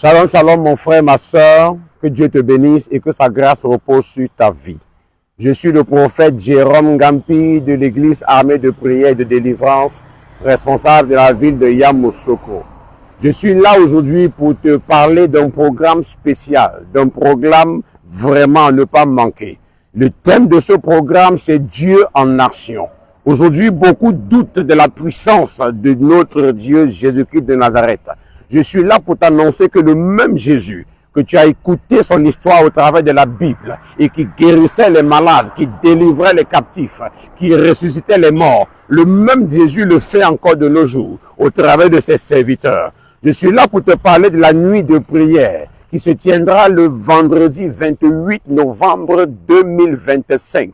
Shalom, shalom mon frère, ma soeur, que Dieu te bénisse et que sa grâce repose sur ta vie. Je suis le prophète Jérôme Gampi de l'église armée de prière et de délivrance, responsable de la ville de Yamoussoukro. Je suis là aujourd'hui pour te parler d'un programme spécial, d'un programme vraiment à ne pas manquer. Le thème de ce programme, c'est Dieu en action. Aujourd'hui, beaucoup doutent de la puissance de notre Dieu Jésus-Christ de Nazareth. Je suis là pour t'annoncer que le même Jésus que tu as écouté son histoire au travers de la Bible et qui guérissait les malades, qui délivrait les captifs, qui ressuscitait les morts, le même Jésus le fait encore de nos jours au travers de ses serviteurs. Je suis là pour te parler de la nuit de prière qui se tiendra le vendredi 28 novembre 2025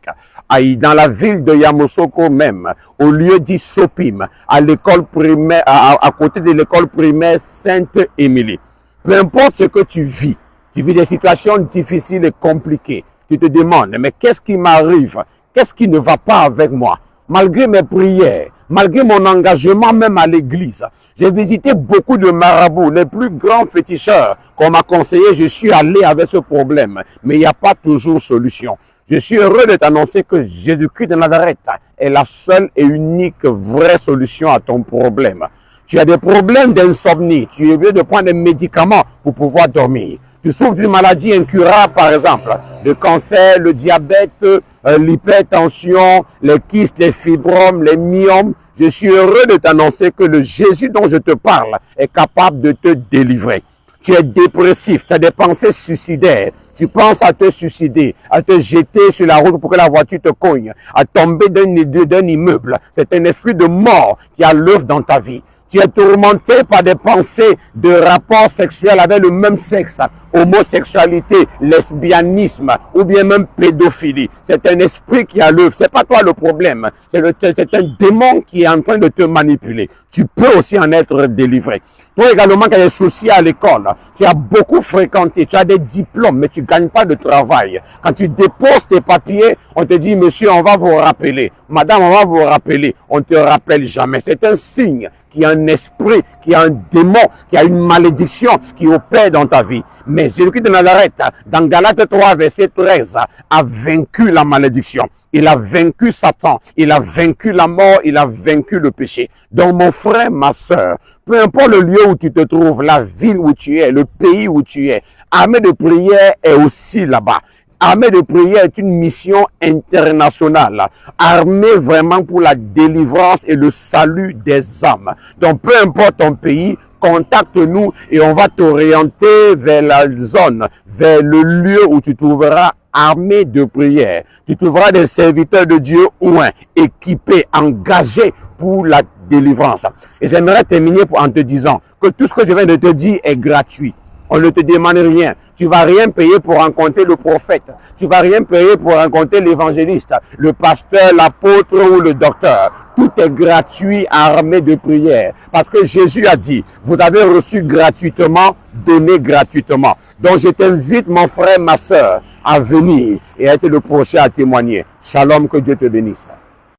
dans la ville de Yamoussoukro même, au lieu dit Sopim, à l'école primaire, à côté de l'école primaire Sainte-Émilie. Peu importe ce que tu vis des situations difficiles et compliquées, tu te demandes, mais qu'est-ce qui m'arrive? Qu'est-ce qui ne va pas avec moi? Malgré mes prières, malgré mon engagement même à l'église, j'ai visité beaucoup de marabouts, les plus grands féticheurs qu'on m'a conseillé, je suis allé avec ce problème, mais il n'y a pas toujours solution. Je suis heureux de t'annoncer que Jésus-Christ de Nazareth est la seule et unique vraie solution à ton problème. Tu as des problèmes d'insomnie, tu es obligé de prendre des médicaments pour pouvoir dormir. Tu souffres d'une maladie incurable, par exemple, le cancer, le diabète, l'hypertension, les kystes, les fibromes, les myomes. Je suis heureux de t'annoncer que le Jésus dont je te parle est capable de te délivrer. Tu es dépressif, tu as des pensées suicidaires. Tu penses à te suicider, à te jeter sur la route pour que la voiture te cogne, à tomber d'un immeuble. C'est un esprit de mort qui a l'œuvre dans ta vie. Tu es tourmenté par des pensées de rapports sexuels avec le même sexe, homosexualité, lesbianisme ou bien même pédophilie. C'est un esprit qui a l'œuvre. C'est pas toi le problème. C'est un démon qui est en train de te manipuler. Tu peux aussi en être délivré. Toi également, quand il y a des soucis à l'école, tu as beaucoup fréquenté, tu as des diplômes, mais tu ne gagnes pas de travail. Quand tu déposes tes papiers, on te dit, monsieur, on va vous rappeler. Madame, on va vous rappeler. On ne te rappelle jamais. C'est un signe qu'il y a un esprit, qu'il y a un démon, qu'il y a une malédiction qui opère dans ta vie. Mais Jésus-Christ de Nazareth, dans Galates 3, verset 13, a vaincu la malédiction. Il a vaincu Satan, il a vaincu la mort, il a vaincu le péché. Donc mon frère, ma soeur, peu importe le lieu où tu te trouves, la ville où tu es, le pays où tu es, armée de prière est aussi là-bas. Armée de prière est une mission internationale, armée vraiment pour la délivrance et le salut des âmes. Donc peu importe ton pays, contacte-nous et on va t'orienter vers la zone, vers le lieu où tu trouveras armée de prière. Tu trouveras des serviteurs de Dieu ouins, équipés, engagés pour la délivrance. Et j'aimerais terminer en te disant que tout ce que je viens de te dire est gratuit. On ne te demande rien. Tu vas rien payer pour rencontrer le prophète. Tu vas rien payer pour rencontrer l'évangéliste, le pasteur, l'apôtre ou le docteur. Tout est gratuit, armé de prière. Parce que Jésus a dit, vous avez reçu gratuitement, donnez gratuitement. Donc je t'invite, mon frère, ma soeur, à venir et à être le prochain à témoigner. Shalom, que Dieu te bénisse.